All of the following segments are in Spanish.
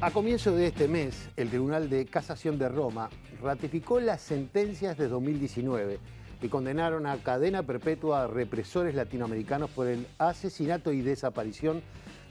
A comienzo de este mes, el Tribunal de Casación de Roma ratificó las sentencias de 2019 que condenaron a cadena perpetua a represores latinoamericanos por el asesinato y desaparición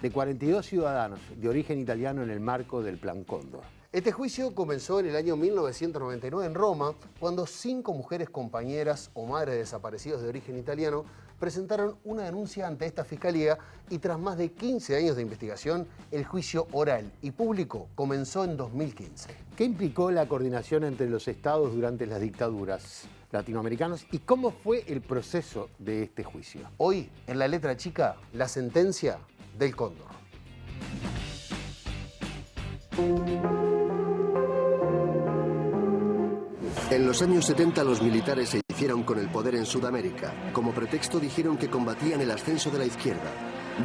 de 42 ciudadanos de origen italiano en el marco del Plan Cóndor. Este juicio comenzó en el año 1999 en Roma, cuando 5 mujeres compañeras o madres de desaparecidos de origen italiano presentaron una denuncia ante esta fiscalía y tras más de 15 años de investigación, el juicio oral y público comenzó en 2015. ¿Qué implicó la coordinación entre los estados durante las dictaduras latinoamericanas y cómo fue el proceso de este juicio? Hoy, en la letra chica, la sentencia del Cóndor. En los años 70 los militares se hicieron con el poder en Sudamérica. Como pretexto dijeron que combatían el ascenso de la izquierda.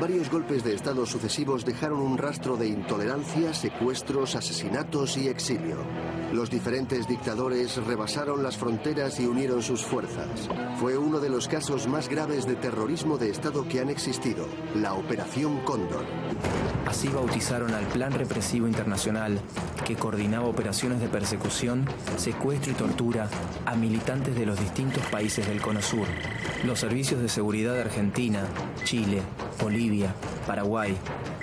Varios golpes de estado sucesivos dejaron un rastro de intolerancia, secuestros, asesinatos y exilio. Los diferentes dictadores rebasaron las fronteras y unieron sus fuerzas. Fue uno de los casos más graves de terrorismo de Estado que han existido, la Operación Cóndor. Así bautizaron al Plan Represivo Internacional, que coordinaba operaciones de persecución, secuestro y tortura a militantes de los distintos países del Cono Sur. Los servicios de seguridad de Argentina, Chile, Bolivia, Paraguay,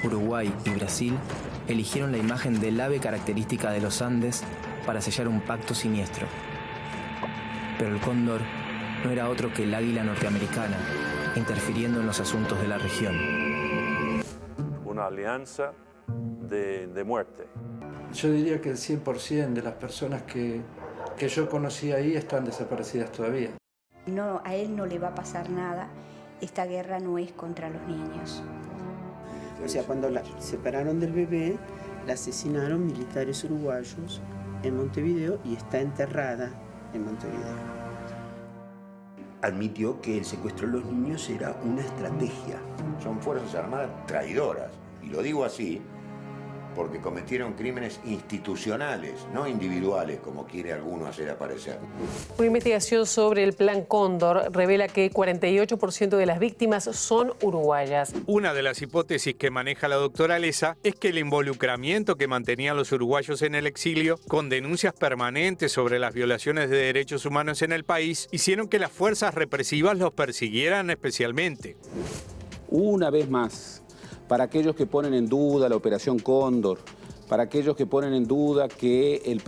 Uruguay y Brasil eligieron la imagen del ave característica de los Andes para sellar un pacto siniestro. Pero el cóndor no era otro que el águila norteamericana, interfiriendo en los asuntos de la región. Una alianza de muerte. Yo diría que el 100% de las personas que yo conocí ahí están desaparecidas todavía. No, a él no le va a pasar nada. Esta guerra no es contra los niños. O sea, cuando la separaron del bebé, la asesinaron militares uruguayos en Montevideo y está enterrada en Montevideo. Admitió que el secuestro de los niños era una estrategia. Son fuerzas armadas traidoras, y lo digo así porque cometieron crímenes institucionales, no individuales, como quiere alguno hacer aparecer. Una investigación sobre el Plan Cóndor revela que 48% de las víctimas son uruguayas. Una de las hipótesis que maneja la doctora Leza es que el involucramiento que mantenían los uruguayos en el exilio, con denuncias permanentes sobre las violaciones de derechos humanos en el país, hicieron que las fuerzas represivas los persiguieran especialmente. Una vez más, para aquellos que ponen en duda la Operación Cóndor, para aquellos que ponen en duda que el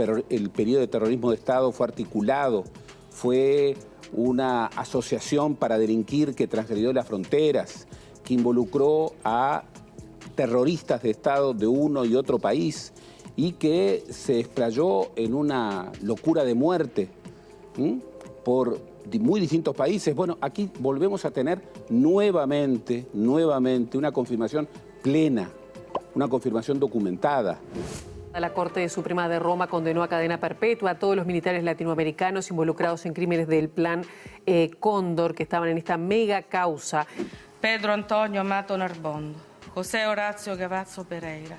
periodo de terrorismo de Estado fue articulado, fue una asociación para delinquir que transgredió las fronteras, que involucró a terroristas de Estado de uno y otro país y que se explayó en una locura de muerte por muy distintos países. Bueno, aquí volvemos a tener nuevamente una confirmación plena, una confirmación documentada. La Corte Suprema de Roma condenó a cadena perpetua a todos los militares latinoamericanos involucrados en crímenes del Plan Cóndor, que estaban en esta mega causa. Pedro Antonio Mato Narbondo, José Horacio Gavazzo Pereira,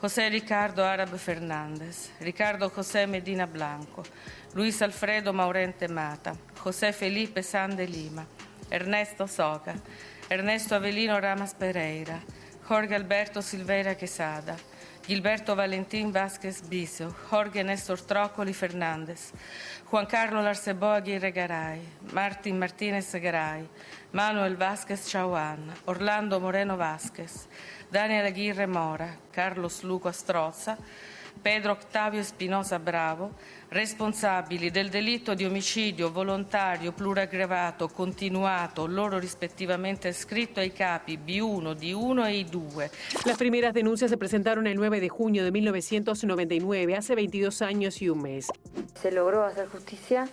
José Ricardo Árabe Fernández, Ricardo José Medina Blanco, Luis Alfredo Maurente Mata, José Felipe San de Lima, Ernesto Soca, Ernesto Avelino Ramas Pereira, Jorge Alberto Silveira Quesada, Gilberto Valentín Vázquez Vicio, Jorge Néstor Trócoli Fernández, Juan Carlos Arcebó Aguirre Garay, Martín Martínez Garay, Manuel Vázquez Chauán, Orlando Moreno Vázquez, Daniel Aguirre Mora, Carlos Luco Astroza, Pedro Octavio Espinosa Bravo, responsabili del delitto di omicidio volontario pluriaggravato continuato, loro rispettivamente ascritto ai capi B1, D1 e I2. Las primeras denuncias se presentaron el 9 de junio de 1999, hace 22 años y un mes. Se logró hacer justicia,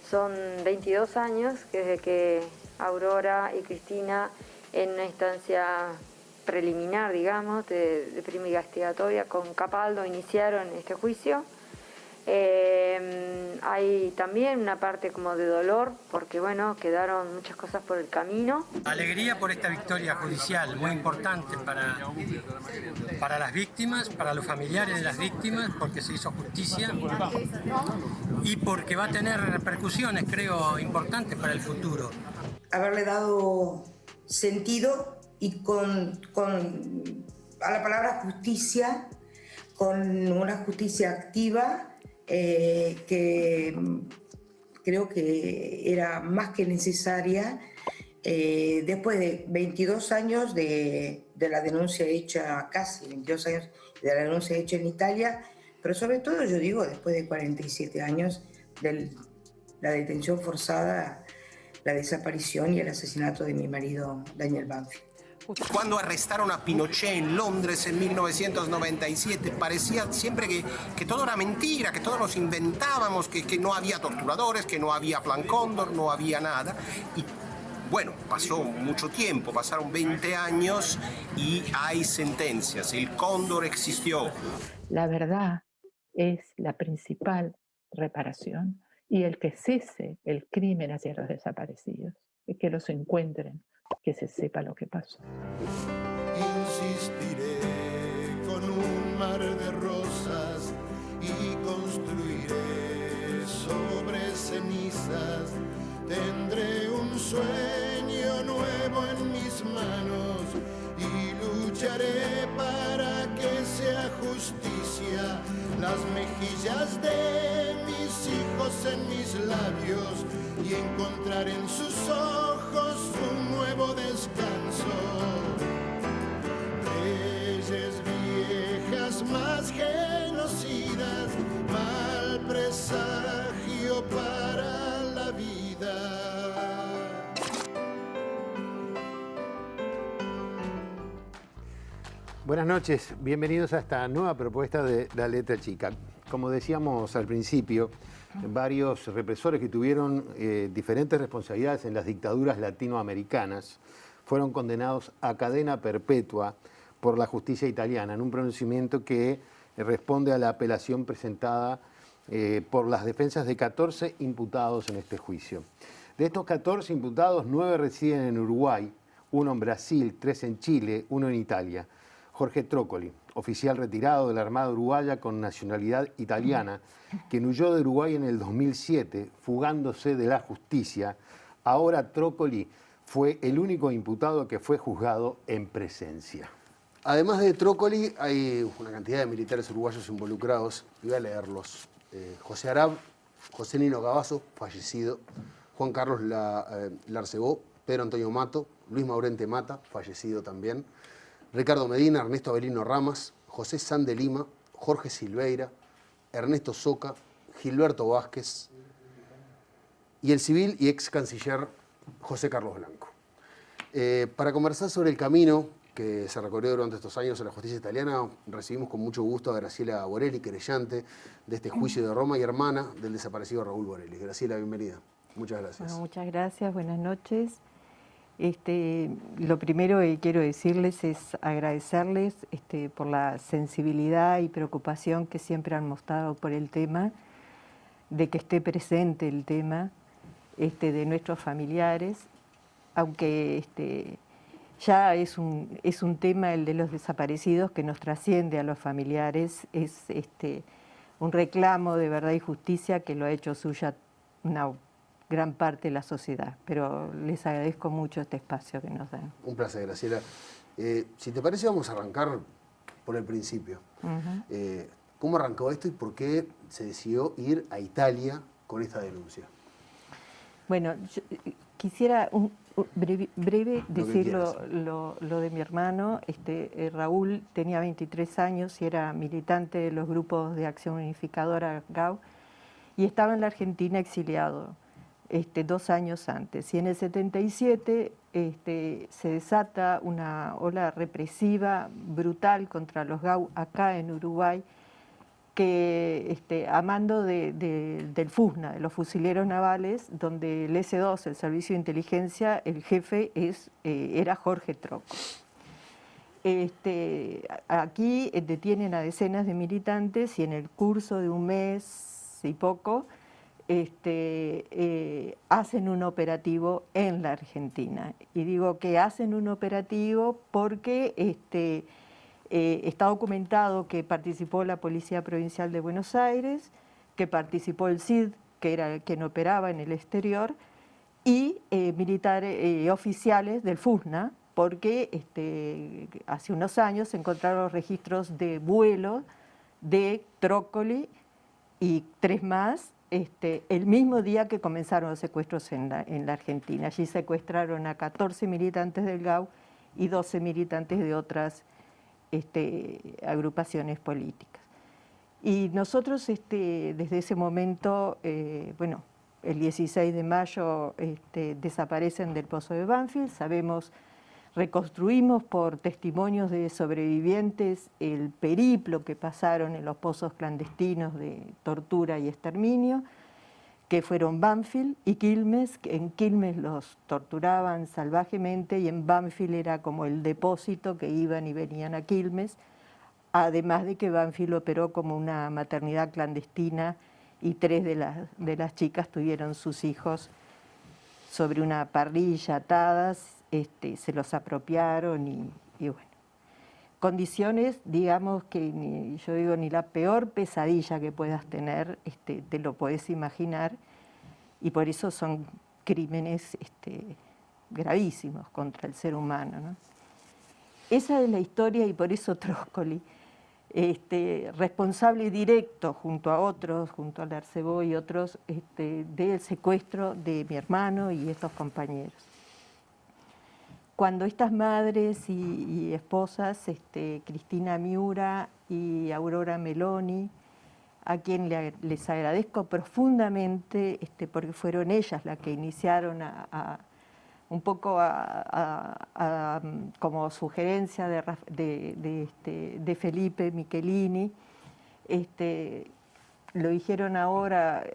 son 22 años desde que Aurora y Cristina, en una instancia preliminar, digamos, de prima investigatoria con Capaldo, iniciaron este juicio. Hay también una parte como de dolor, porque bueno, quedaron muchas cosas por el camino. Alegría por esta victoria judicial, muy importante para las víctimas, para los familiares de las víctimas, porque se hizo justicia y porque va a tener repercusiones, creo, importantes para el futuro. Haberle dado sentido y a la palabra justicia con una justicia activa que creo que era más que necesaria después de 22 años de la denuncia hecha, casi 22 años de la denuncia hecha en Italia, pero sobre todo yo digo después de 47 años de la detención forzada, la desaparición y el asesinato de mi marido Daniel Banfield. Cuando arrestaron a Pinochet en Londres en 1997, parecía siempre que todo era mentira, que todos nos inventábamos, que no había torturadores, que no había Plan Cóndor, no había nada. Y bueno, pasó mucho tiempo, pasaron 20 años y hay sentencias. El Cóndor existió. La verdad es la principal reparación y el que cese el crimen hacia los desaparecidos, y que los encuentren, que se sepa lo que pasó. Insistiré con un mar de rosas y construiré sobre cenizas. Tendré un sueño nuevo en mis manos y lucharé para que sea justicia. Las mejillas de mis hijos en mis labios y encontrar en sus ojos un nuevo descanso. Leyes viejas más genocidas, mal presagio para la vida. Buenas noches, bienvenidos a esta nueva propuesta de La Letra Chica. Como decíamos al principio, varios represores que tuvieron diferentes responsabilidades en las dictaduras latinoamericanas fueron condenados a cadena perpetua por la justicia italiana, en un pronunciamiento que responde a la apelación presentada por las defensas de 14 imputados en este juicio. De estos 14 imputados, 9 residen en Uruguay, 1 en Brasil, 3 en Chile, 1 en Italia. Jorge Trócoli, oficial retirado de la Armada Uruguaya con nacionalidad italiana, quien huyó de Uruguay en el 2007, fugándose de la justicia. Ahora Trócoli fue el único imputado que fue juzgado en presencia. Además de Trócoli, hay una cantidad de militares uruguayos involucrados, y voy a leerlos. José Arab, José Nino Gavazo, fallecido, Juan Carlos Larcebó, Pedro Antonio Mato, Luis Maurente Mata, fallecido también, Ricardo Medina, Ernesto Avelino Ramas, José San de Lima, Jorge Silveira, Ernesto Soca, Gilberto Vázquez y el civil y ex canciller José Carlos Blanco. Para conversar sobre el camino que se recorrió durante estos años en la justicia italiana, recibimos con mucho gusto a Graciela Borelli, querellante de este juicio de Roma y hermana del desaparecido Raúl Borelli. Graciela, bienvenida. Muchas gracias. Bueno, muchas gracias, buenas noches. Lo primero que quiero decirles es agradecerles por la sensibilidad y preocupación que siempre han mostrado por el tema, de que esté presente el tema de nuestros familiares, aunque ya es un tema, el de los desaparecidos, que nos trasciende a los familiares, es un reclamo de verdad y justicia que lo ha hecho suya una gran parte de la sociedad, pero les agradezco mucho este espacio que nos dan. Un placer, Graciela. Si te parece, vamos a arrancar por el principio. ¿Cómo arrancó esto y por qué se decidió ir a Italia con esta denuncia? Bueno, yo quisiera breve decir lo de mi hermano. Raúl tenía 23 años y era militante de los grupos de Acción Unificadora, GAU, y estaba en la Argentina exiliado 2 años antes. Y en el 77 se desata una ola represiva brutal contra los GAU acá en Uruguay, que a mando del FUSNA, de los fusileros navales, donde el S2, el Servicio de Inteligencia, el jefe era Jorge Trócoli. Aquí detienen a decenas de militantes y en el curso de un mes y poco hacen un operativo en la Argentina. Y digo que hacen un operativo porque está documentado que participó la Policía Provincial de Buenos Aires, que participó el CID, que era quien operaba en el exterior, y militares oficiales del FUSNA, porque hace unos años se encontraron registros de vuelo de Trócoli y 3 más, el mismo día que comenzaron los secuestros en la Argentina. Allí secuestraron a 14 militantes del GAU y 12 militantes de otras agrupaciones políticas. Y nosotros desde ese momento, bueno, el 16 de mayo desaparecen del Pozo de Banfield, reconstruimos por testimonios de sobrevivientes el periplo que pasaron en los pozos clandestinos de tortura y exterminio, que fueron Banfield y Quilmes. En Quilmes los torturaban salvajemente y en Banfield era como el depósito que iban y venían a Quilmes, además de que Banfield operó como una maternidad clandestina y 3 de las chicas tuvieron sus hijos sobre una parrilla atadas, se los apropiaron y bueno. Condiciones, digamos, que yo digo, ni la peor pesadilla que puedas tener, te lo podés imaginar, y por eso son crímenes gravísimos contra el ser humano, ¿no? Esa es la historia y por eso Trócoli, responsable directo junto a otros, junto al Arcebó y otros, del secuestro de mi hermano y estos compañeros. Cuando estas madres y esposas, Cristina Miura y Aurora Meloni, a quien les agradezco profundamente, porque fueron ellas las que iniciaron un poco como sugerencia de Felipe Michelini, lo dijeron ahora,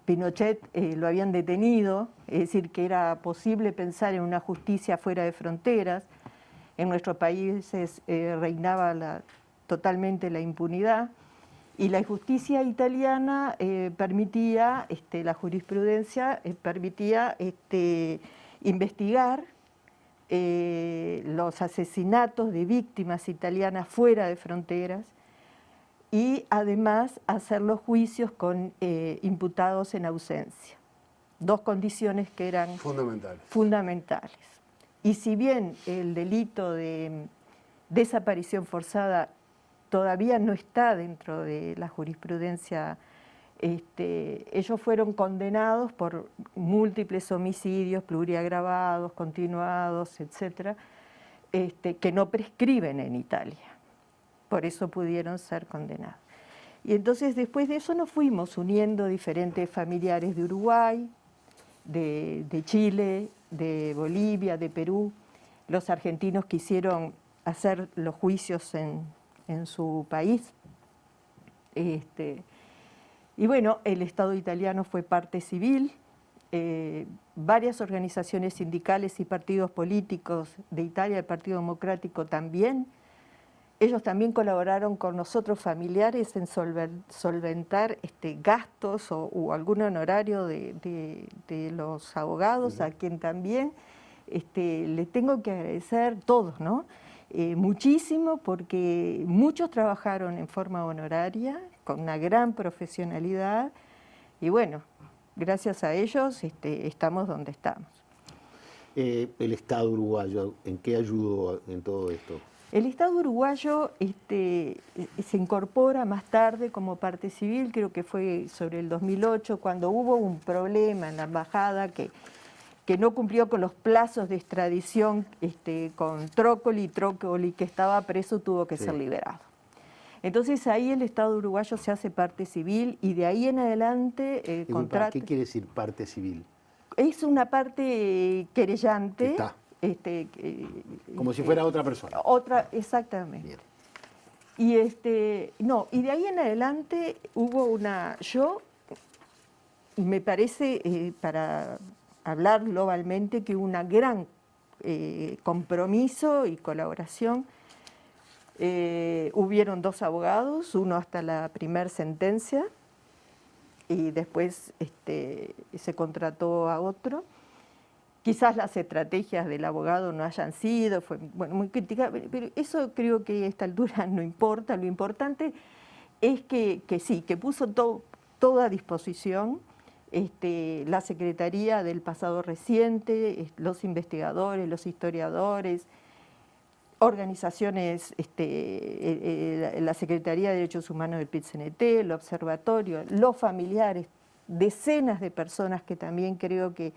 Pinochet lo habían detenido, es decir, que era posible pensar en una justicia fuera de fronteras. En nuestros países reinaba totalmente la impunidad y la justicia italiana permitía, la jurisprudencia permitía investigar los asesinatos de víctimas italianas fuera de fronteras y además hacer los juicios con imputados en ausencia. 2 condiciones que eran fundamentales. Y si bien el delito de desaparición forzada todavía no está dentro de la jurisprudencia, ellos fueron condenados por múltiples homicidios pluriagravados, continuados, etcétera, que no prescriben en Italia. Por eso pudieron ser condenados. Y entonces después de eso nos fuimos uniendo diferentes familiares de Uruguay, de Chile, de Bolivia, de Perú. Los argentinos quisieron hacer los juicios en su país. Y bueno, el Estado italiano fue parte civil. Varias organizaciones sindicales y partidos políticos de Italia, el Partido Democrático también. Ellos también colaboraron con nosotros familiares en solventar gastos o algún honorario de los abogados, a quien también le tengo que agradecer todos, ¿no? Muchísimo, porque muchos trabajaron en forma honoraria, con una gran profesionalidad, y bueno, gracias a ellos estamos donde estamos. El Estado uruguayo, ¿en qué ayudó en todo esto? El Estado uruguayo se incorpora más tarde como parte civil, creo que fue sobre el 2008, cuando hubo un problema en la embajada que no cumplió con los plazos de extradición con Trócoli que estaba preso tuvo que ser liberado. Entonces ahí el Estado uruguayo se hace parte civil y de ahí en adelante contrata. ¿Qué quiere decir parte civil? Es una parte querellante. Está. Como si fuera otra persona. Exactamente. Bien. Y de ahí en adelante hubo me parece, para hablar globalmente, que hubo una gran compromiso y colaboración. Hubieron 2 abogados, uno hasta la primera sentencia y después se contrató a otro. Quizás las estrategias del abogado no hayan sido, fue muy crítica, pero eso creo que a esta altura no importa. Lo importante es que sí, que puso todo a disposición, la Secretaría del pasado reciente, los investigadores, los historiadores, organizaciones, la Secretaría de Derechos Humanos del PIT-CNT, el Observatorio, los familiares, decenas de personas que también creo que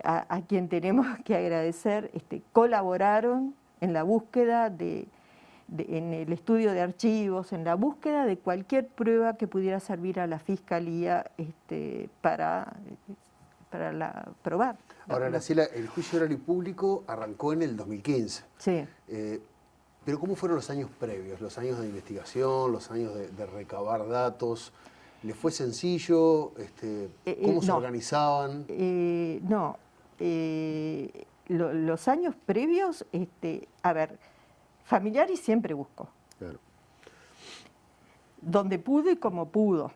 a quien tenemos que agradecer, colaboraron en la búsqueda en el estudio de archivos, en la búsqueda de cualquier prueba que pudiera servir a la Fiscalía para probar. Ahora, Graciela, el juicio oral y público arrancó en el 2015. Sí. Pero ¿cómo fueron los años previos? Los años de investigación, los años de recabar datos. ¿Les fue sencillo? ¿Cómo se organizaban? No. Los años previos, a ver, familiares siempre busco. Claro. Donde pude y como pudo.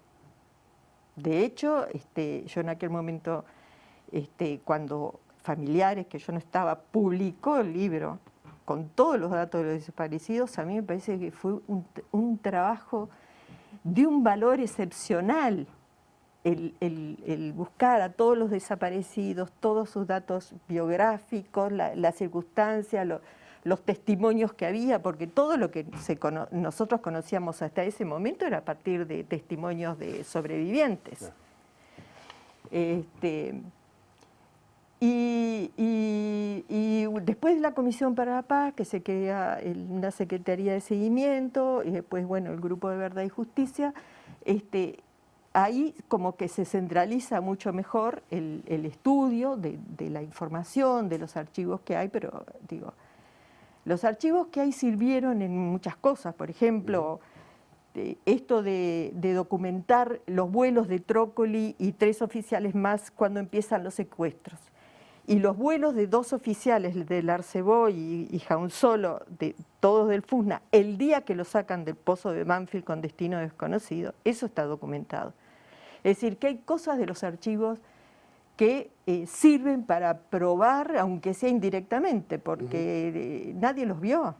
De hecho, yo en aquel momento, cuando Familiares, que yo no estaba, publicó el libro con todos los datos de los desaparecidos, a mí me parece que fue un trabajo de un valor excepcional el buscar a todos los desaparecidos, todos sus datos biográficos, las circunstancias, los testimonios que había, porque todo lo que nosotros conocíamos hasta ese momento era a partir de testimonios de sobrevivientes. Y después de la Comisión para la Paz, que se crea una Secretaría de Seguimiento, y después, bueno, el Grupo de Verdad y Justicia, ahí como que se centraliza mucho mejor el estudio de la información, de los archivos que hay, pero digo, los archivos que hay sirvieron en muchas cosas. Por ejemplo, esto de documentar los vuelos de Trócoli y 3 oficiales más cuando empiezan los secuestros. Y los vuelos de 2 oficiales, del Arcebó y Jaunsolo, todos del FUSNA, el día que lo sacan del pozo de Banfield con destino desconocido, eso está documentado. Es decir, que hay cosas de los archivos que sirven para probar, aunque sea indirectamente, porque nadie los vio.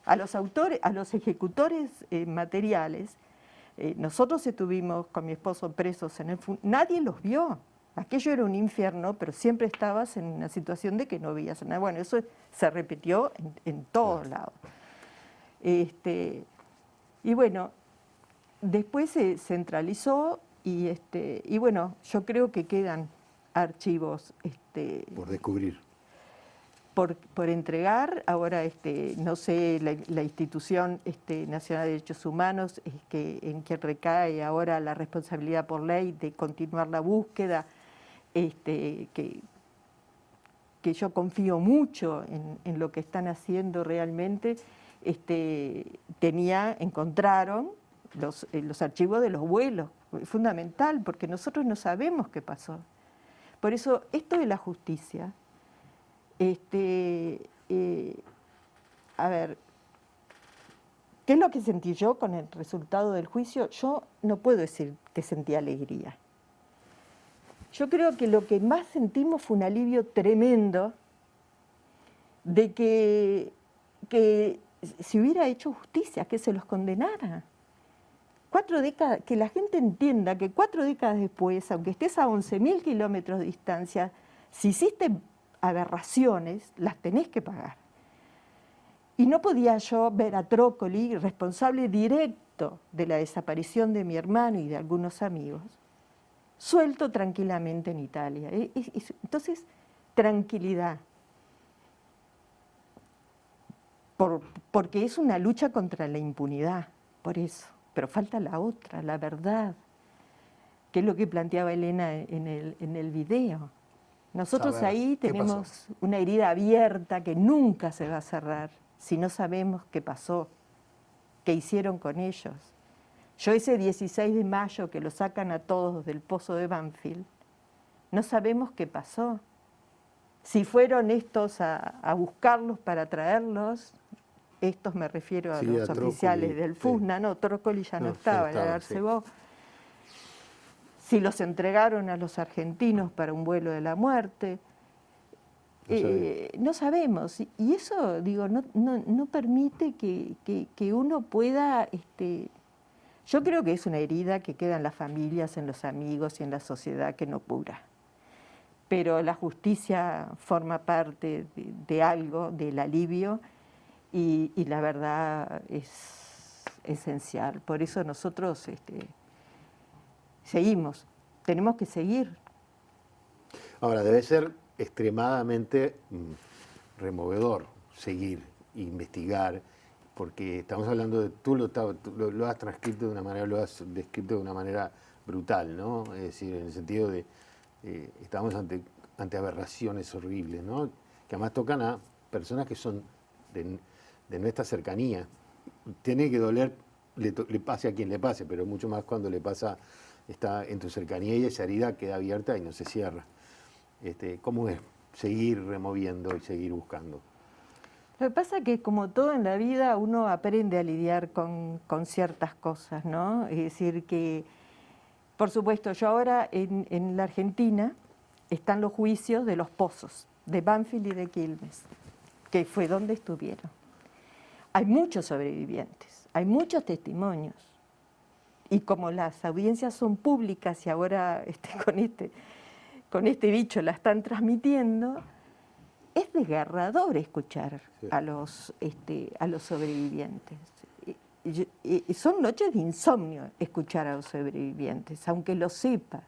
A los autores, a los ejecutores materiales, nosotros estuvimos con mi esposo presos en el FUNA, nadie los vio. Aquello era un infierno, pero siempre estabas en una situación de que no veías nada. Bueno, eso se repitió en todos lados. Y bueno, después se centralizó y bueno, yo creo que quedan archivos por descubrir, por entregar. Ahora no sé, la institución Nacional de Derechos Humanos en que recae ahora la responsabilidad por ley de continuar la búsqueda, que yo confío mucho en lo que están haciendo realmente. Encontraron los archivos de los vuelos, fundamental, porque nosotros no sabemos qué pasó. Por eso, esto de la justicia, a ver, ¿qué es lo que sentí yo con el resultado del juicio? Yo no puedo decir que sentí alegría. Yo creo que lo que más sentimos fue un alivio tremendo de que se hubiera hecho justicia, que se los condenara. 4 décadas, que la gente entienda que 4 décadas después, aunque estés a 11.000 kilómetros de distancia, si hiciste aberraciones, las tenés que pagar. Y no podía yo ver a Trócoli, responsable directo de la desaparición de mi hermano y de algunos amigos, suelto tranquilamente en Italia. Entonces, tranquilidad. Porque es una lucha contra la impunidad, por eso. Pero falta la otra, la verdad, que es lo que planteaba Elena en el video. Nosotros ahí tenemos una herida abierta que nunca se va a cerrar si no sabemos qué pasó, qué hicieron con ellos. Yo ese 16 de mayo que lo sacan a todos del pozo de Banfield, no sabemos qué pasó. Si fueron estos a buscarlos para traerlos, estos me refiero a los oficiales del FUSNA, no, Trócoli ya no estaba, era el Arcebó. Si los entregaron a los argentinos para un vuelo de la muerte, no sabemos. Y eso, digo, no permite que uno pueda... yo creo que es una herida que queda en las familias, en los amigos y en la sociedad que no cura. Pero la justicia forma parte de algo, del alivio, y la verdad es esencial. Por eso nosotros seguimos, tenemos que seguir. Ahora, debe ser extremadamente removedor seguir, investigar, porque estamos hablando de, tú lo has transcrito de una manera, lo has descrito de una manera brutal, ¿no? Es decir, en el sentido de, estamos ante aberraciones horribles, ¿no? Que además tocan a personas que son de nuestra cercanía. Tiene que doler, le pase a quien le pase, pero mucho más cuando le pasa, está en tu cercanía y esa herida queda abierta y no se cierra. ¿Cómo es seguir removiendo y seguir buscando? Lo que pasa es que, como todo en la vida, uno aprende a lidiar con ciertas cosas, ¿no? Es decir, que, por supuesto, yo ahora en la Argentina están los juicios de los pozos, de Banfield y de Quilmes, que fue donde estuvieron. Hay muchos sobrevivientes, hay muchos testimonios. Y como las audiencias son públicas y ahora con este bicho la están transmitiendo, es desgarrador escuchar a los sobrevivientes. Son noches de insomnio escuchar a los sobrevivientes, aunque lo sepas.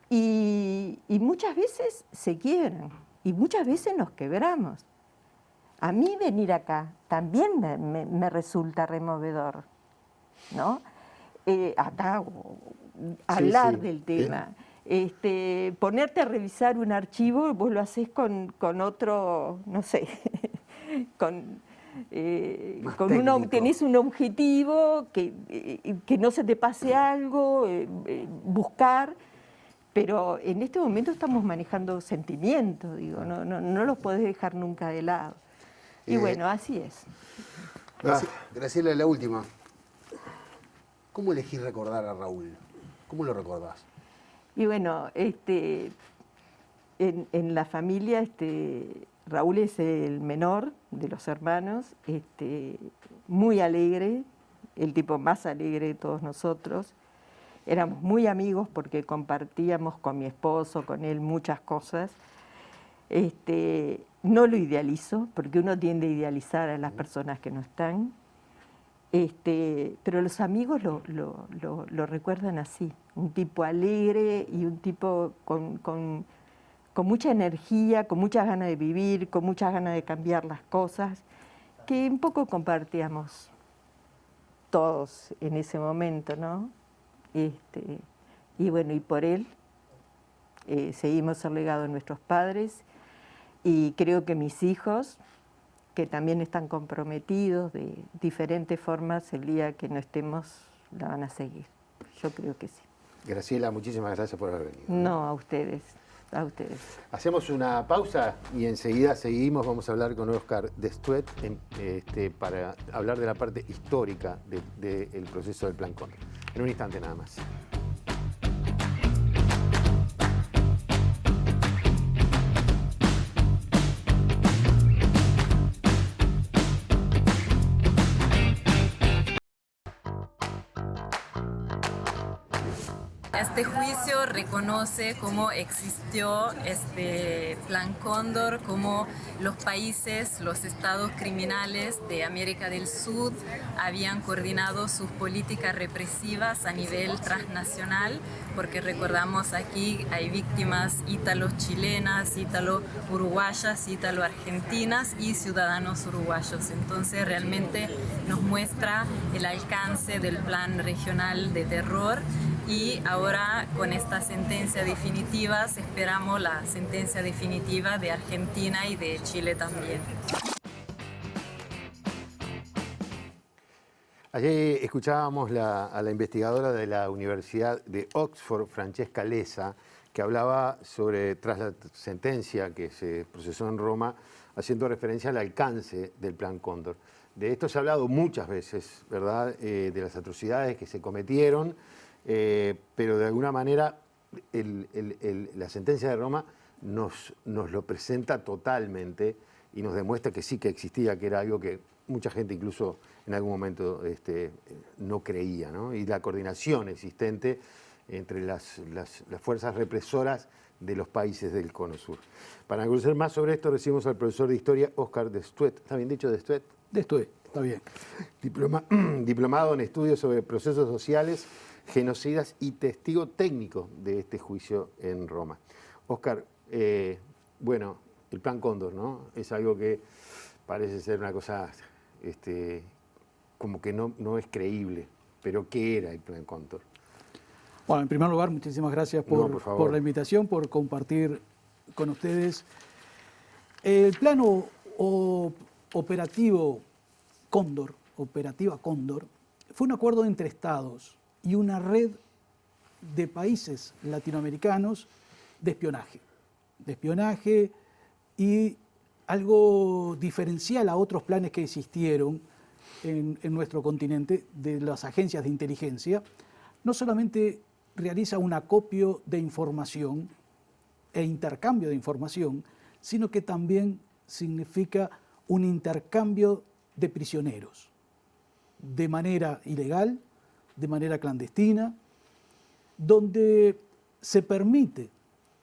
Y muchas veces se quiebran, y muchas veces nos quebramos. A mí venir acá también me resulta removedor, ¿no? Acá, hablar del tema. Ponerte a revisar un archivo, vos lo hacés con otro, no sé, tenés un objetivo, que no se te pase algo, buscar, pero en este momento estamos manejando sentimientos, digo, no los podés dejar nunca de lado. Y bueno, así es. Graciela, la última. ¿Cómo elegís recordar a Raúl? ¿Cómo lo recordás? Y bueno, en la familia, Raúl es el menor de los hermanos, muy alegre, el tipo más alegre de todos nosotros. Éramos muy amigos porque compartíamos con mi esposo, con él, muchas cosas. No lo idealizo, porque uno tiende a idealizar a las personas que no están. Pero los amigos lo recuerdan así, un tipo alegre y un tipo con mucha energía, con muchas ganas de vivir, con muchas ganas de cambiar las cosas, que un poco compartíamos todos en ese momento, ¿no? Y bueno, y por él seguimos el legado de nuestros padres, y creo que mis hijos, que también están comprometidos de diferentes formas, el día que no estemos, la van a seguir. Yo creo que sí. Graciela, muchísimas gracias por haber venido. No, a ustedes, a ustedes. Hacemos una pausa y enseguida seguimos. Vamos a hablar con Oscar Destuet para hablar de la parte histórica del proceso del Plan Cóndor. En un instante nada más. Este juicio reconoce cómo existió este Plan Cóndor, cómo los países, los estados criminales de América del Sur habían coordinado sus políticas represivas a nivel transnacional, porque recordamos aquí hay víctimas ítalo-chilenas, ítalo-uruguayas, ítalo-argentinas y ciudadanos uruguayos. Entonces realmente nos muestra el alcance del plan regional de terror. Y ahora con esta sentencia definitiva esperamos la sentencia definitiva de Argentina y de Chile también. Ayer escuchábamos a la investigadora de la Universidad de Oxford, Francesca Lessa, que hablaba sobre, tras la sentencia que se procesó en Roma, haciendo referencia al alcance del Plan Cóndor. De esto se ha hablado muchas veces, ¿verdad?, de las atrocidades que se cometieron, pero de alguna manera la sentencia de Roma nos lo presenta totalmente y nos demuestra que sí que existía, que era algo que mucha gente incluso en algún momento no creía, ¿no? Y la coordinación existente entre las fuerzas represoras de los países del Cono Sur. Para conocer más sobre esto, recibimos al profesor de Historia, Óscar Destuet. ¿Está bien dicho Destuet? Destuet, está bien. Diplomado en estudios sobre procesos sociales, genocidas y testigo técnico de este juicio en Roma. Óscar, bueno, el Plan Cóndor, ¿no? Es algo que parece ser una cosa como que no es creíble. Pero ¿qué era el Plan Cóndor? Bueno, en primer lugar, muchísimas gracias por la invitación, por compartir con ustedes. El plano operativo Cóndor, Operativa Cóndor, fue un acuerdo entre estados y una red de países latinoamericanos de espionaje y algo diferencial a otros planes que existieron en nuestro continente de las agencias de inteligencia. No solamente realiza un acopio de información e intercambio de información, sino que también significa un intercambio de prisioneros, de manera ilegal, de manera clandestina, donde se permite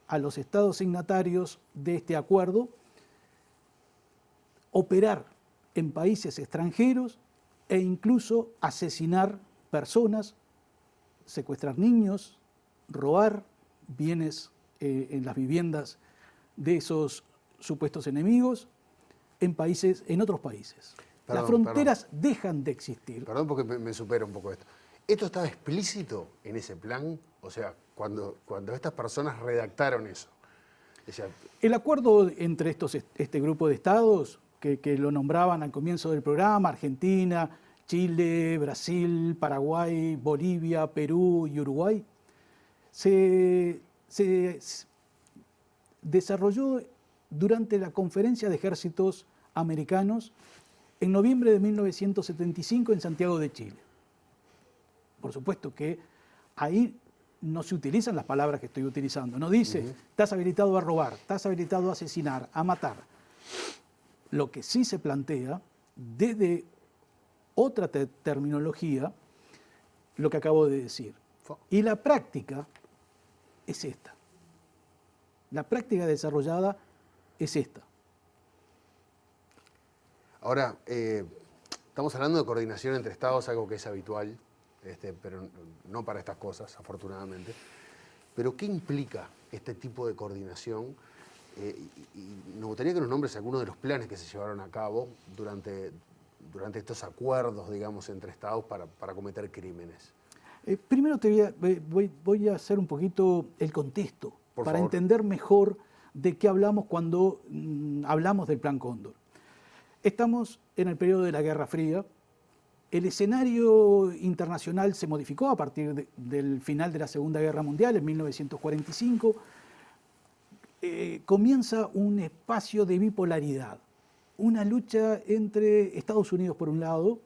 a los estados signatarios de este acuerdo operar en países extranjeros e incluso asesinar personas, secuestrar niños, robar bienes en las viviendas de esos supuestos enemigos en otros países. Las fronteras dejan de existir. Perdón porque me supera un poco esto. ¿Esto estaba explícito en ese plan? O sea, cuando estas personas redactaron eso. O sea, el acuerdo entre este grupo de estados, que lo nombraban al comienzo del programa, Argentina, Chile, Brasil, Paraguay, Bolivia, Perú y Uruguay, se desarrolló durante la Conferencia de Ejércitos Americanos en noviembre de 1975 en Santiago de Chile. Por supuesto que ahí no se utilizan las palabras que estoy utilizando. No dice, estás habilitado a robar, estás habilitado a asesinar, a matar. Lo que sí se plantea desde otra terminología, lo que acabo de decir. Y la práctica es esta. La práctica desarrollada es esta. Ahora, estamos hablando de coordinación entre estados, algo que es habitual, pero no para estas cosas, afortunadamente. Pero ¿qué implica este tipo de coordinación? Y nos gustaría que nos nombres algunos de los planes que se llevaron a cabo durante estos acuerdos, digamos, entre estados para cometer crímenes. Primero voy a hacer un poquito el contexto para favor. entender mejor de qué hablamos cuando hablamos del Plan Cóndor. Estamos en el periodo de la Guerra Fría. El escenario internacional se modificó a partir del final de la Segunda Guerra Mundial, en 1945. Comienza un espacio de bipolaridad, una lucha entre Estados Unidos por un lado,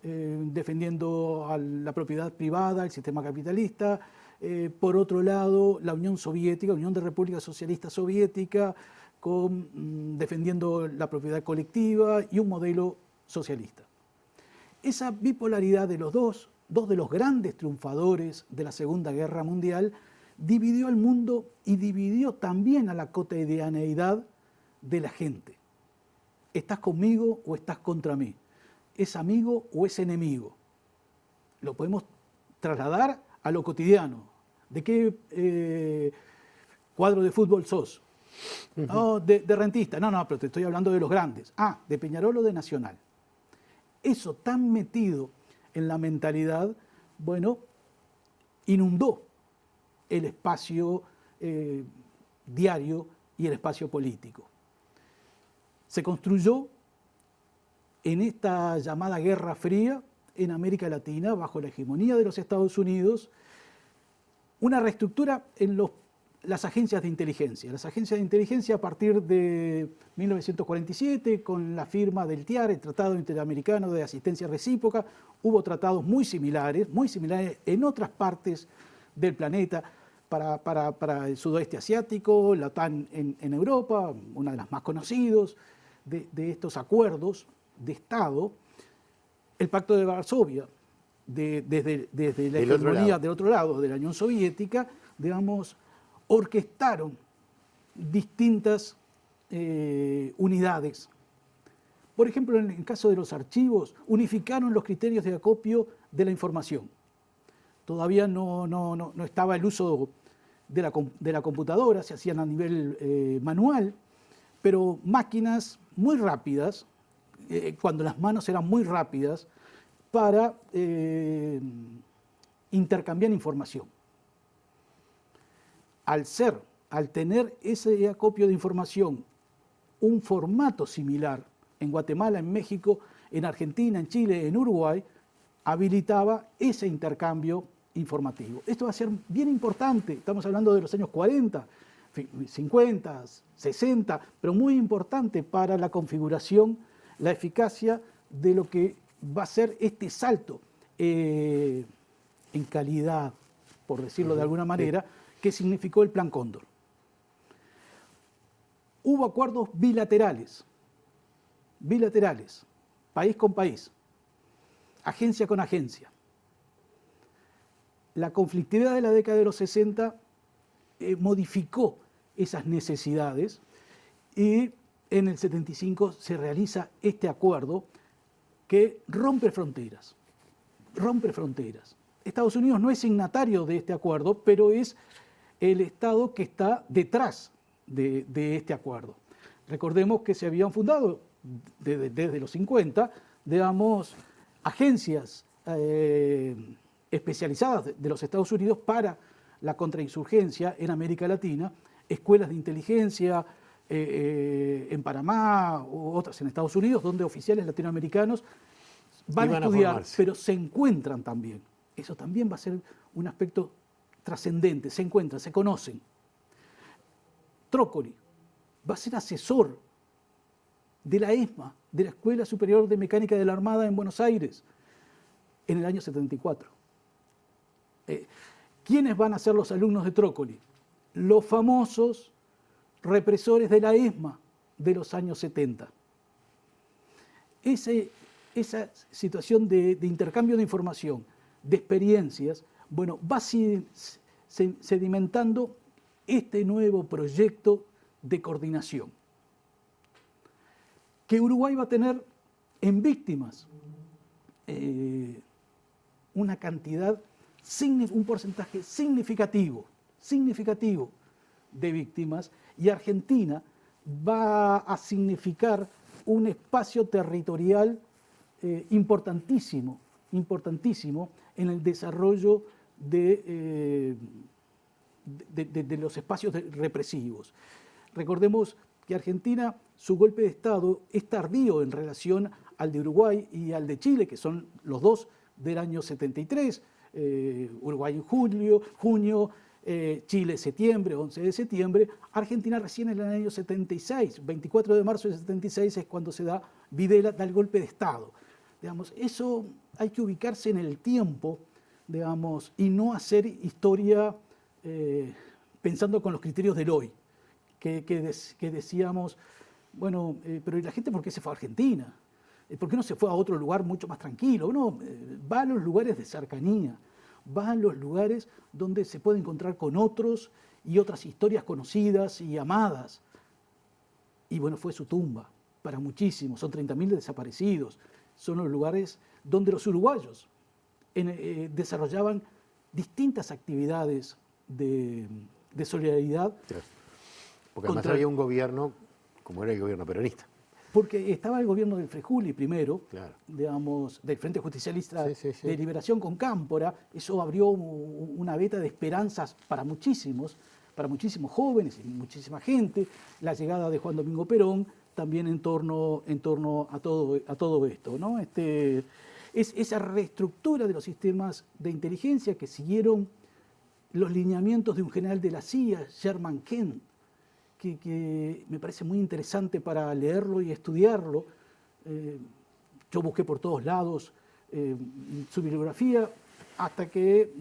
defendiendo a la propiedad privada, el sistema capitalista, por otro lado la Unión Soviética, Unión de Repúblicas Socialistas Soviética, defendiendo la propiedad colectiva y un modelo socialista. Esa bipolaridad de los dos de los grandes triunfadores de la Segunda Guerra Mundial, dividió al mundo y dividió también a la cotidianeidad de la gente. ¿Estás conmigo o estás contra mí? ¿Es amigo o es enemigo? Lo podemos trasladar a lo cotidiano. ¿De qué cuadro de fútbol sos? No, de rentista. No, pero te estoy hablando de los grandes. De Peñarol o de Nacional. Eso tan metido en la mentalidad, bueno, inundó el espacio diario y el espacio político. Se construyó en esta llamada Guerra Fría en América Latina, bajo la hegemonía de los Estados Unidos, una reestructura en las agencias de inteligencia. Las agencias de inteligencia a partir de 1947, con la firma del TIAR, el Tratado Interamericano de Asistencia Recíproca, hubo tratados muy similares en otras partes del planeta, para el sudoeste asiático, la OTAN en Europa, una de las más conocidos de estos acuerdos de Estado, el Pacto de Varsovia, desde la hegemonía del otro lado de la Unión Soviética, digamos, orquestaron distintas unidades. Por ejemplo, en el caso de los archivos, unificaron los criterios de acopio de la información. Todavía no estaba el uso de la computadora, se hacían a nivel manual, pero máquinas muy rápidas, cuando las manos eran muy rápidas, para intercambiar información. Al tener ese acopio de información, un formato similar en Guatemala, en México, en Argentina, en Chile, en Uruguay, habilitaba ese intercambio informativo. Esto va a ser bien importante, estamos hablando de los años 40, 50, 60, pero muy importante para la configuración, la eficacia de lo que va a ser este salto en calidad, por decirlo de alguna manera, que significó el Plan Cóndor. Hubo acuerdos bilaterales, país con país, agencia con agencia. La conflictividad de la década de los 60 modificó esas necesidades y en el 75 se realiza este acuerdo que rompe fronteras. Estados Unidos no es signatario de este acuerdo, pero es el Estado que está detrás de este acuerdo. Recordemos que se habían fundado desde los 50, digamos, agencias especializadas de los Estados Unidos para la contrainsurgencia en América Latina, escuelas de inteligencia en Panamá u otras en Estados Unidos, donde oficiales latinoamericanos van a estudiar, pero se encuentran también. Eso también va a ser un aspecto trascendente, se encuentran, se conocen. Trócoli va a ser asesor de la ESMA, de la Escuela Superior de Mecánica de la Armada en Buenos Aires, en el año 74. ¿Quiénes van a ser los alumnos de Trócoli? Los famosos represores de la ESMA de los años 70. Esa situación de intercambio de información, de experiencias, bueno, va sedimentando este nuevo proyecto de coordinación que Uruguay va a tener en víctimas una cantidad, un porcentaje significativo de víctimas, y Argentina va a significar un espacio territorial importantísimo en el desarrollo de los espacios represivos. Recordemos que Argentina, su golpe de Estado es tardío en relación al de Uruguay y al de Chile, que son los dos del año 73, Uruguay en junio, Chile septiembre, 11 de septiembre, Argentina recién en el año 76, 24 de marzo de 76 es cuando se da Videla, da el golpe de Estado. Digamos, eso hay que ubicarse en el tiempo, digamos, y no hacer historia pensando con los criterios del hoy, que decíamos, bueno, pero ¿y la gente por qué se fue a Argentina? ¿Por qué no se fue a otro lugar mucho más tranquilo? Uno va a los lugares de cercanía, va a los lugares donde se puede encontrar con otros y otras historias conocidas y amadas. Y bueno, fue su tumba para muchísimos, son 30.000 desaparecidos. Son los lugares donde los uruguayos desarrollaban distintas actividades de solidaridad. Porque además había un gobierno, como era el gobierno peronista. Porque estaba el gobierno del Frejuli primero, claro, digamos, del Frente Justicialista de Liberación con Cámpora. Eso abrió una veta de esperanzas para muchísimos jóvenes y muchísima gente. La llegada de Juan Domingo Perón también en torno a todo esto, ¿no? Es esa reestructura de los sistemas de inteligencia que siguieron los lineamientos de un general de la CIA, Sherman Kent, que me parece muy interesante para leerlo y estudiarlo. Yo busqué por todos lados su bibliografía hasta que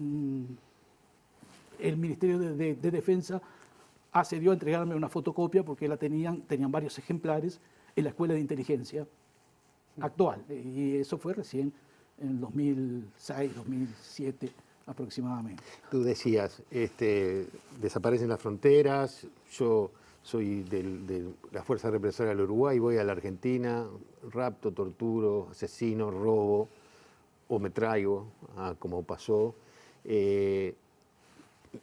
el Ministerio de Defensa accedió a entregarme una fotocopia porque tenían varios ejemplares en la Escuela de Inteligencia actual. Y eso fue recién en 2006, 2007 aproximadamente. Tú decías, desaparecen las fronteras, yo soy de la Fuerza Represora del Uruguay, voy a la Argentina, rapto, torturo, asesino, robo, o me traigo, como pasó.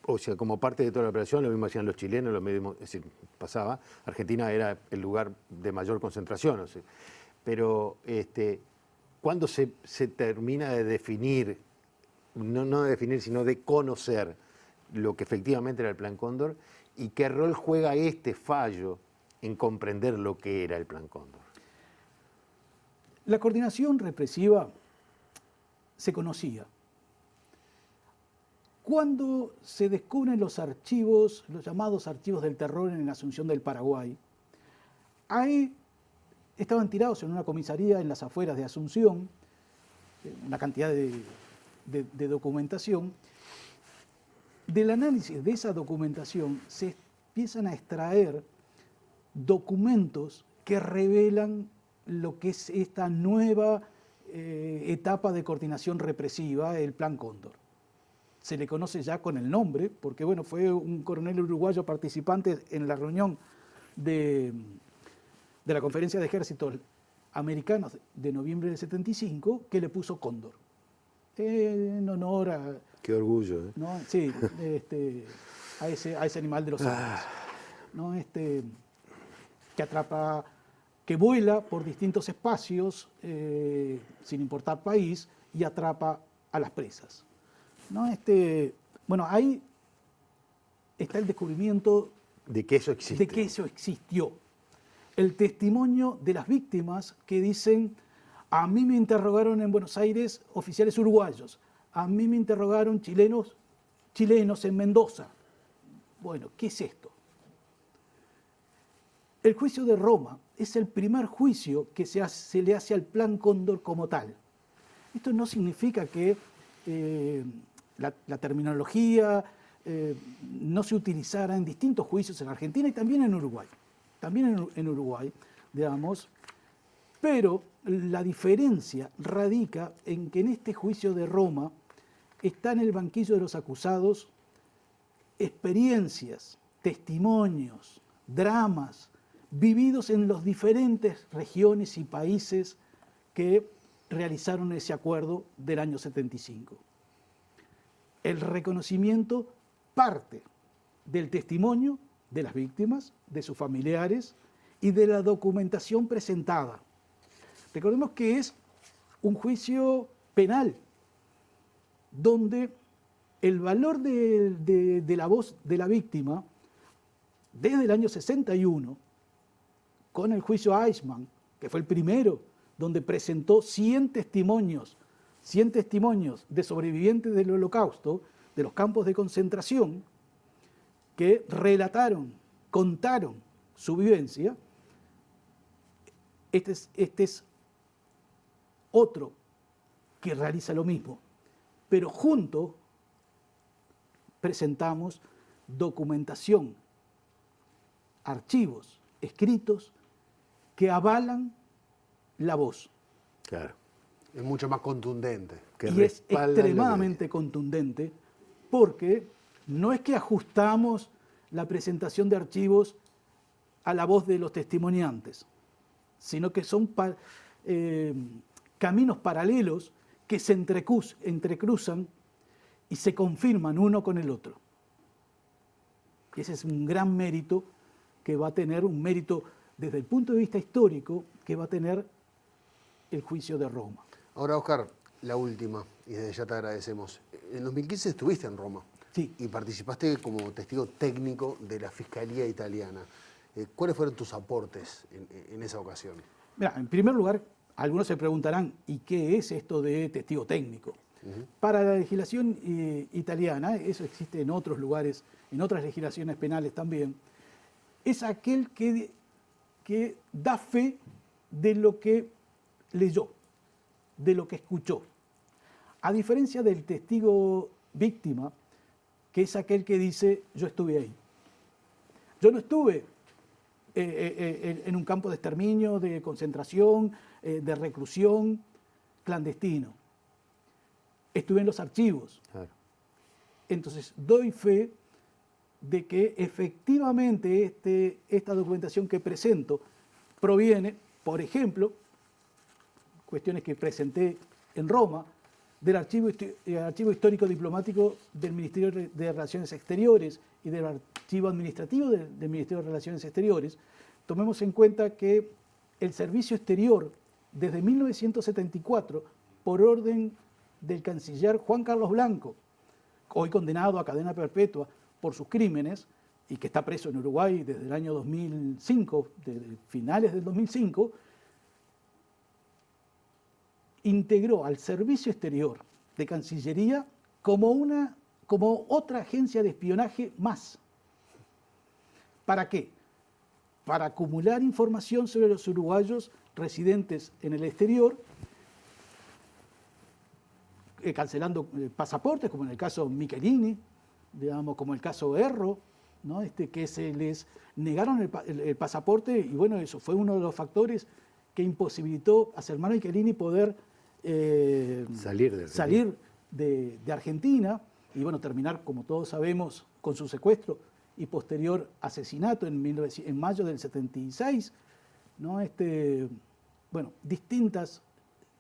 O sea, como parte de toda la operación, lo mismo hacían los chilenos, lo mismo, es decir, pasaba. Argentina era el lugar de mayor concentración. O sea, pero ¿cuándo se termina de definir, no de definir, sino de conocer lo que efectivamente era el Plan Cóndor y qué rol juega este fallo en comprender lo que era el Plan Cóndor? La coordinación represiva se conocía. Cuando se descubren los archivos, los llamados archivos del terror en la Asunción del Paraguay, ahí estaban tirados en una comisaría en las afueras de Asunción, una cantidad de documentación. Del análisis de esa documentación se empiezan a extraer documentos que revelan lo que es esta nueva etapa de coordinación represiva, el Plan Cóndor. Se le conoce ya con el nombre, porque bueno, fue un coronel uruguayo participante en la reunión de la Conferencia de Ejércitos Americanos de noviembre del 75, que le puso Cóndor. En honor a... Qué orgullo, ¿eh? ¿No? Sí, a ese animal de los Andes, ¿no? Que atrapa, que vuela por distintos espacios, sin importar país, y atrapa a las presas, ¿no? Bueno, ahí está el descubrimiento de que eso existe. De que eso existió. El testimonio de las víctimas que dicen: a mí me interrogaron en Buenos Aires oficiales uruguayos, a mí me interrogaron chilenos en Mendoza. Bueno, ¿qué es esto? El juicio de Roma es el primer juicio que se le hace al Plan Cóndor como tal. Esto no significa que la terminología no se utilizara en distintos juicios en Argentina y también en Uruguay. También en Uruguay, digamos. Pero la diferencia radica en que en este juicio de Roma está en el banquillo de los acusados experiencias, testimonios, dramas vividos en las diferentes regiones y países que realizaron ese acuerdo del año 75. El reconocimiento parte del testimonio de las víctimas, de sus familiares y de la documentación presentada. Recordemos que es un juicio penal, donde el valor de la voz de la víctima, desde el año 61, con el juicio Eichmann, que fue el primero, donde presentó 100 testimonios de sobrevivientes del Holocausto, de los campos de concentración, que relataron, contaron su vivencia. Este es otro que realiza lo mismo, pero juntos presentamos documentación, archivos escritos que avalan la voz. Claro. Es mucho más contundente. Y es extremadamente contundente, porque no es que ajustamos la presentación de archivos a la voz de los testimoniantes, sino que son caminos paralelos que se entrecruzan y se confirman uno con el otro. Ese es un gran mérito que va a tener, un mérito desde el punto de vista histórico que va a tener el juicio de Roma. Ahora, Oscar, la última, y desde ya te agradecemos. En 2015 estuviste en Roma. Sí. Y participaste como testigo técnico de la Fiscalía Italiana. ¿Cuáles fueron tus aportes en esa ocasión? Mira, en primer lugar, algunos se preguntarán, ¿y qué es esto de testigo técnico? Para la legislación italiana, eso existe en otros lugares, en otras legislaciones penales también, es aquel que da fe de lo que leyó, de lo que escuchó. A diferencia del testigo víctima, que es aquel que dice: yo estuve ahí. Yo no estuve en un campo de exterminio, de concentración, de reclusión clandestino. Estuve en los archivos. Claro. Entonces, doy fe de que efectivamente esta documentación que presento proviene, por ejemplo, cuestiones que presenté en Roma, del Archivo Histórico Diplomático del Ministerio de Relaciones Exteriores y del Archivo Administrativo del Ministerio de Relaciones Exteriores. Tomemos en cuenta que el Servicio Exterior, desde 1974, por orden del canciller Juan Carlos Blanco, hoy condenado a cadena perpetua por sus crímenes y que está preso en Uruguay desde el año 2005, desde finales del 2005, integró al Servicio Exterior de Cancillería como otra agencia de espionaje más. ¿Para qué? Para acumular información sobre los uruguayos residentes en el exterior, cancelando pasaportes, como en el caso Michelini, digamos, como el caso Erro, ¿no? Que se les negaron el pasaporte, y bueno, eso fue uno de los factores que imposibilitó a Germano Michelini poder salir de Argentina y bueno, terminar, como todos sabemos, con su secuestro y posterior asesinato en mayo del 76, ¿no? Bueno, distintos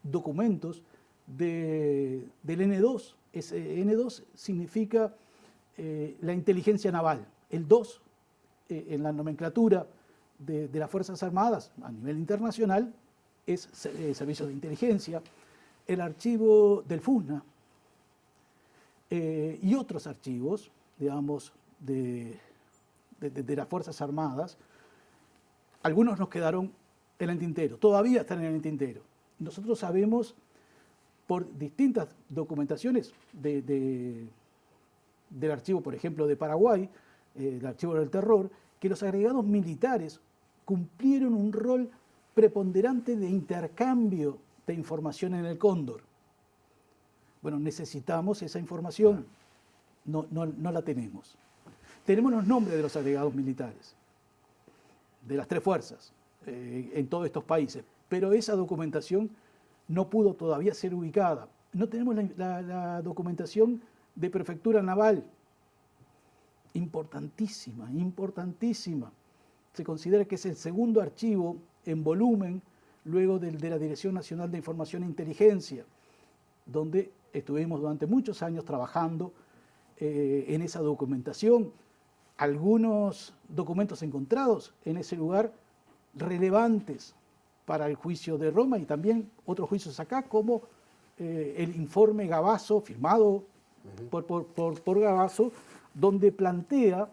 documentos del N2. Ese N2 significa la inteligencia naval. El 2, en la nomenclatura de las Fuerzas Armadas a nivel internacional, es servicio de inteligencia. El archivo del FUSNA y otros archivos, digamos, de las Fuerzas Armadas, algunos nos quedaron en el tintero, todavía están en el tintero. Nosotros sabemos por distintas documentaciones del archivo, por ejemplo, de Paraguay, el archivo del terror, que los agregados militares cumplieron un rol preponderante de intercambio de información en el Cóndor. Bueno, necesitamos esa información, no la tenemos. Tenemos los nombres de los agregados militares, de las 3 fuerzas, en todos estos países, pero esa documentación no pudo todavía ser ubicada. No tenemos la documentación de Prefectura Naval, importantísima, importantísima. Se considera que es el segundo archivo en volumen, luego de la Dirección Nacional de Información e Inteligencia, donde estuvimos durante muchos años trabajando en esa documentación. Algunos documentos encontrados en ese lugar relevantes para el juicio de Roma y también otros juicios acá, como el informe Gavazo, firmado por Gavazo, donde plantea,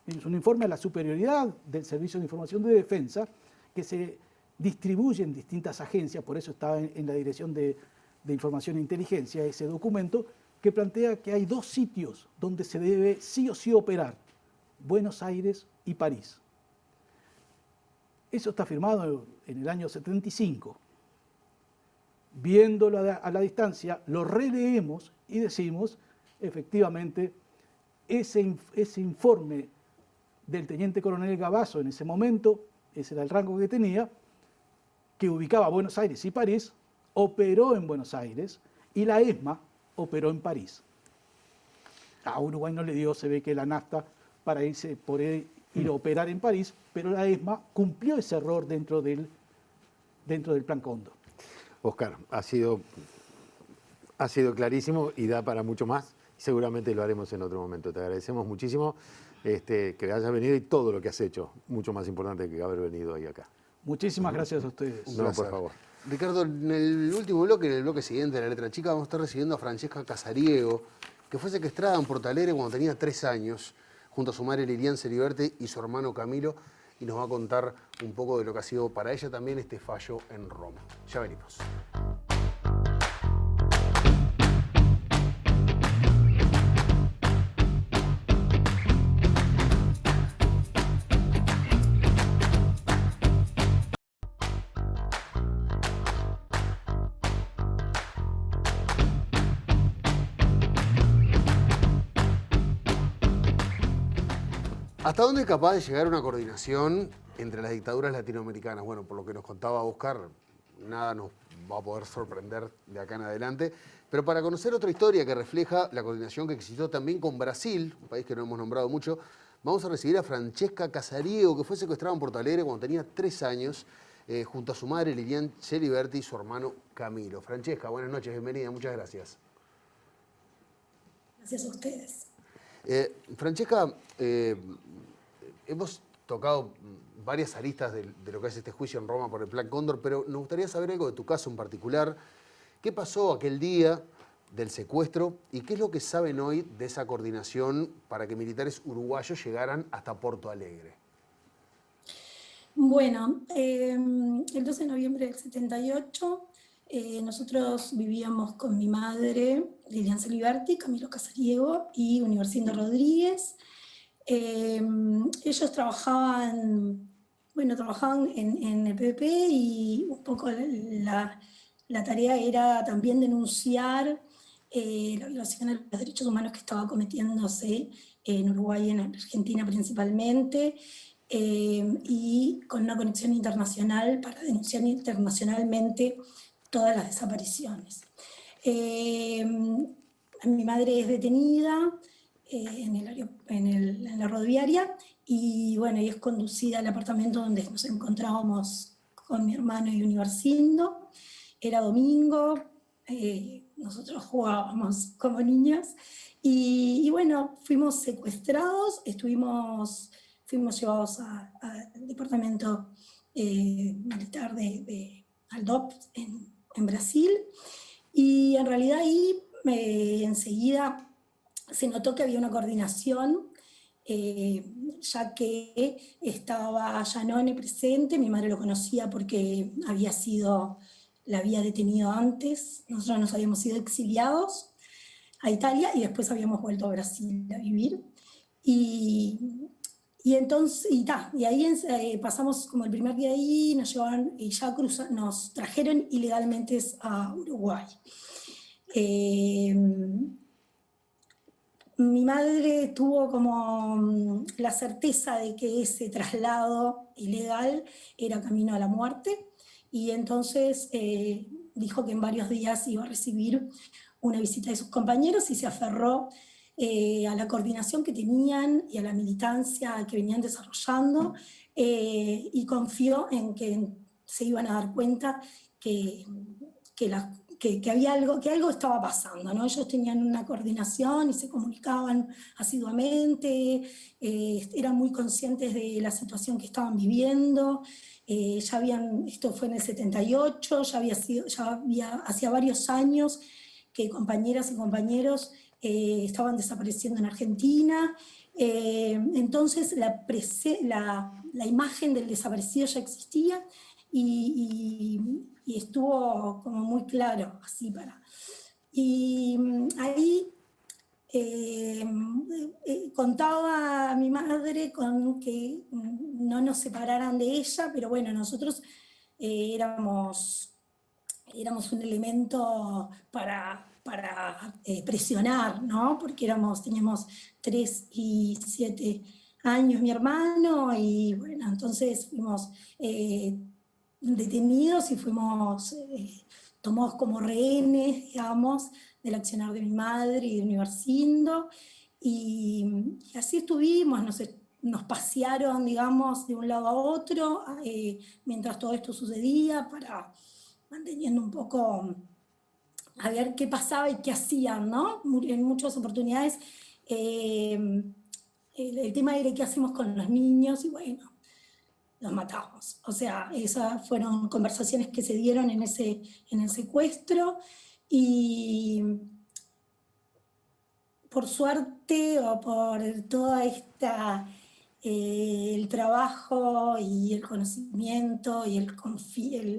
es un informe a la superioridad del Servicio de Información de Defensa, que se distribuye en distintas agencias, por eso está en la Dirección de Información e Inteligencia, ese documento, que plantea que hay 2 sitios donde se debe sí o sí operar: Buenos Aires y París. Eso está firmado en el año 75. Viéndolo a la distancia, lo releemos y decimos, efectivamente, ese informe del teniente coronel Gavazo en ese momento, ese era el rango que tenía, que ubicaba Buenos Aires y París, operó en Buenos Aires y la ESMA operó en París. A Uruguay no le dio, se ve que la NAFTA, para ir a operar en París, pero la ESMA cumplió ese error dentro del Plan Cóndor. Oscar, ha sido clarísimo y da para mucho más. Seguramente lo haremos en otro momento. Te agradecemos muchísimo que hayas venido y todo lo que has hecho. Mucho más importante que haber venido hoy acá. Muchísimas gracias a ustedes. No, por favor. Ricardo, en el último bloque, en el bloque siguiente de La Letra Chica, vamos a estar recibiendo a Francesca Casariego, que fue sequestrada en Porto Alegre cuando tenía 3 años, junto a su madre Lilian Celiberte y su hermano Camilo, y nos va a contar un poco de lo que ha sido para ella también este fallo en Roma. Ya venimos. ¿Hasta dónde es capaz de llegar una coordinación entre las dictaduras latinoamericanas? Bueno, por lo que nos contaba Oscar, nada nos va a poder sorprender de acá en adelante. Pero para conocer otra historia que refleja la coordinación que existió también con Brasil, un país que no hemos nombrado mucho, Vamos a recibir a Francesca Casariego, que fue secuestrada en Porto Alegre cuando tenía 3 años, junto a su madre Lilian Celiberti y su hermano Camilo. Francesca, buenas noches, bienvenida, muchas gracias. Gracias a ustedes. Francesca, hemos tocado varias aristas de lo que es este juicio en Roma por el Plan Cóndor, pero nos gustaría saber algo de tu caso en particular. ¿Qué pasó aquel día del secuestro y qué es lo que saben hoy de esa coordinación para que militares uruguayos llegaran hasta Porto Alegre? Bueno, el 12 de noviembre del 78 nosotros vivíamos con mi madre, Lilian Celiberti, Camilo Casariego y Universindo Rodríguez. Ellos trabajaban en el PPP y un poco la tarea era también denunciar la violación de los derechos humanos que estaba cometiéndose en Uruguay y en Argentina principalmente, y con una conexión internacional para denunciar internacionalmente todas las desapariciones. Mi madre es detenida en la rodoviaria y bueno, y es conducida al apartamento donde nos encontrábamos con mi hermano y Universindo. Era domingo, nosotros jugábamos como niños y bueno, fuimos secuestrados, fuimos llevados al departamento militar de Aldop en Brasil, y en realidad ahí enseguida se notó que había una coordinación, ya que estaba Giannone presente. Mi madre lo conocía porque la había detenido antes. Nosotros nos habíamos sido exiliados a Italia y después habíamos vuelto a Brasil a vivir. Y ahí pasamos como el primer día ahí, nos llevaron y ya nos trajeron ilegalmente a Uruguay. Mi madre tuvo como la certeza de que ese traslado ilegal era camino a la muerte, y entonces dijo que en varios días iba a recibir una visita de sus compañeros y se aferró a la coordinación que tenían y a la militancia que venían desarrollando, y confió en que se iban a dar cuenta que algo estaba pasando, ¿no? Ellos tenían una coordinación y se comunicaban asiduamente, eran muy conscientes de la situación que estaban viviendo. Esto fue en el 78, hacía varios años que compañeras y compañeros estaban desapareciendo en Argentina. Entonces la imagen del desaparecido ya existía y estuvo como muy claro así y ahí contaba a mi madre con que no nos separaran de ella, pero bueno, nosotros éramos un elemento para presionar, ¿no? Porque teníamos 3 y 7 años mi hermano, y bueno, entonces fuimos detenidos y fuimos tomados como rehenes, digamos, del accionar de mi madre y de Universindo, y así estuvimos, nos pasearon, digamos, de un lado a otro, mientras todo esto sucedía, manteniendo un poco a ver qué pasaba y qué hacían, ¿no? En muchas oportunidades el tema era qué hacemos con los niños, y bueno, los matamos. O sea, esas fueron conversaciones que se dieron en el secuestro, y por suerte o por toda el trabajo y el conocimiento y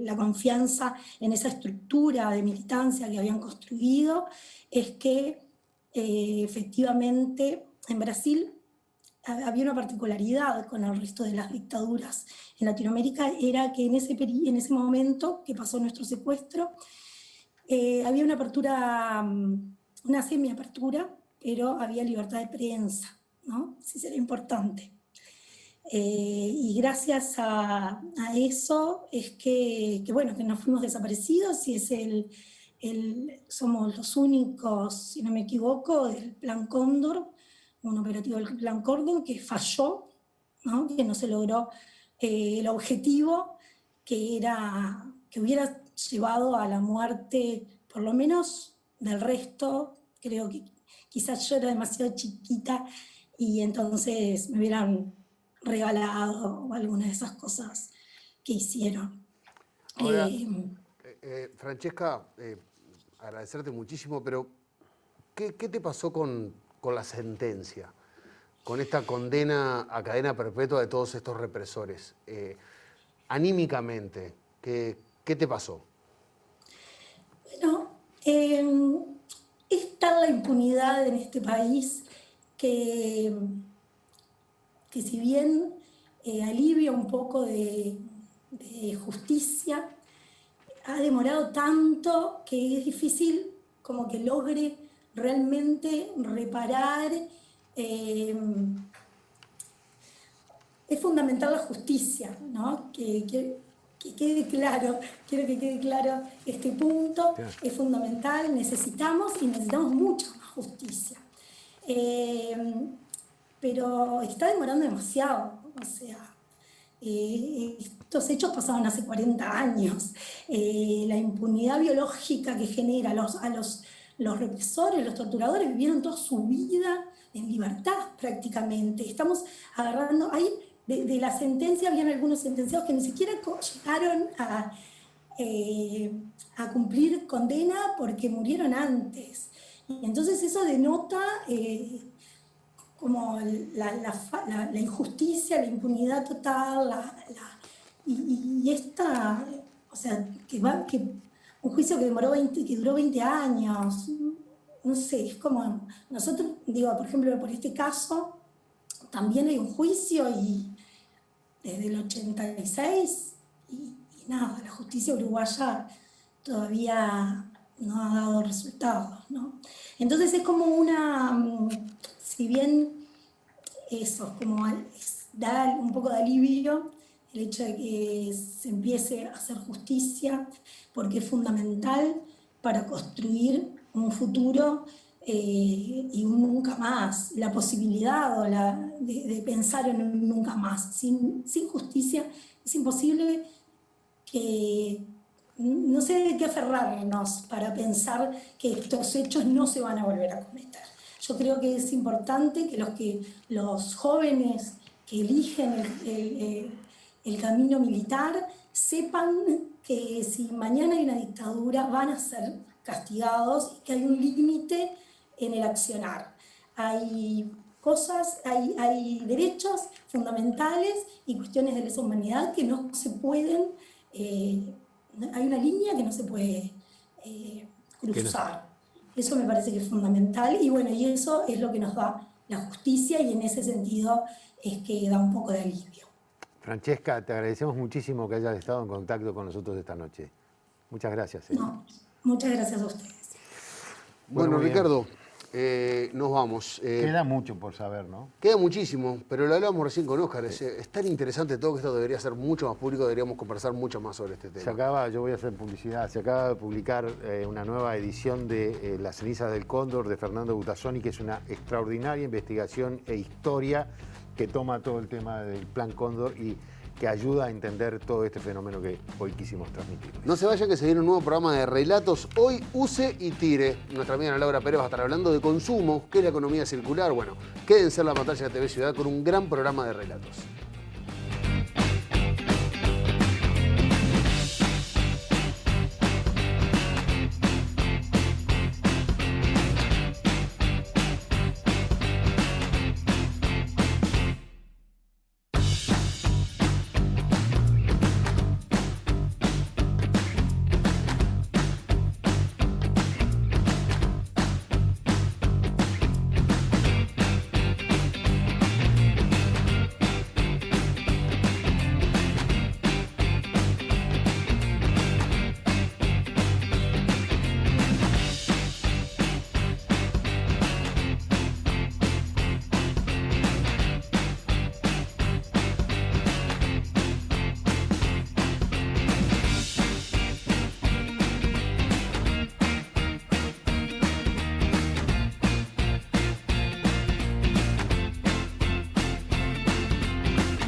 la confianza en esa estructura de militancia que habían construido, es que efectivamente en Brasil había una particularidad con el resto de las dictaduras en Latinoamérica, era que en ese momento que pasó nuestro secuestro, había una apertura, una semiapertura, pero había libertad de prensa, ¿no? Sí, era importante. Y gracias a eso es que nos fuimos desaparecidos, y somos los únicos, si no me equivoco, del Plan Cóndor un operativo del Plan Cóndor que falló, ¿no? Que no se logró el objetivo que hubiera llevado a la muerte, por lo menos del resto. Creo que quizás yo era demasiado chiquita y entonces me hubieran regalado alguna de esas cosas que hicieron. Ahora, Francesca, agradecerte muchísimo, pero ¿qué te pasó con la sentencia? Con esta condena a cadena perpetua de todos estos represores. Anímicamente, ¿qué te pasó? Bueno, es tal la impunidad en este país que si bien alivia un poco de justicia, ha demorado tanto que es difícil como que logre realmente reparar. Es fundamental la justicia, ¿no? Que quede claro, quiero que quede claro este punto, es fundamental, necesitamos mucha más justicia. Pero está demorando demasiado, o sea, estos hechos pasaron hace 40 años. La impunidad biológica que genera a los represores, los torturadores, vivieron toda su vida en libertad prácticamente. Estamos agarrando, ahí de la sentencia habían algunos sentenciados que ni siquiera llegaron a cumplir condena porque murieron antes. Y entonces eso denota como la injusticia, la impunidad total, y esta, o sea, un juicio que duró 20 años, no sé, es como, nosotros, digo, por ejemplo, por este caso, también hay un juicio y desde el 86 y nada, la justicia uruguaya todavía no ha dado resultados, ¿no? Entonces es como si bien eso, como da un poco de alivio el hecho de que se empiece a hacer justicia, porque es fundamental para construir un futuro y un nunca más, la posibilidad de pensar en un nunca más. Sin justicia es imposible no sé de qué aferrarnos para pensar que estos hechos no se van a volver a cometer. Yo creo que es importante que los jóvenes que eligen el camino militar sepan que si mañana hay una dictadura van a ser castigados y que hay un límite en el accionar. Hay hay derechos fundamentales y cuestiones de lesa humanidad que no se pueden, hay una línea que no se puede cruzar. Eso me parece que es fundamental y bueno, y eso es lo que nos da la justicia y en ese sentido es que da un poco de alivio. Francesca, te agradecemos muchísimo que hayas estado en contacto con nosotros esta noche. Muchas gracias. No, muchas gracias a ustedes. Bueno, Ricardo, nos vamos. Queda mucho por saber, ¿no? Queda muchísimo, pero lo hablábamos recién con Óscar. Es tan interesante todo que esto debería ser mucho más público, deberíamos conversar mucho más sobre este tema. Yo voy a hacer publicidad, se acaba de publicar una nueva edición de Las cenizas del cóndor de Fernando Butazzoni, que es una extraordinaria investigación e historia que toma todo el tema del Plan Cóndor y que ayuda a entender todo este fenómeno que hoy quisimos transmitir. No se vayan, que se viene un nuevo programa de relatos. Hoy, Use y Tire. Nuestra amiga Ana Laura Pérez va a estar hablando de consumo, qué es la economía circular. Bueno, quédense en la pantalla de TV Ciudad con un gran programa de relatos.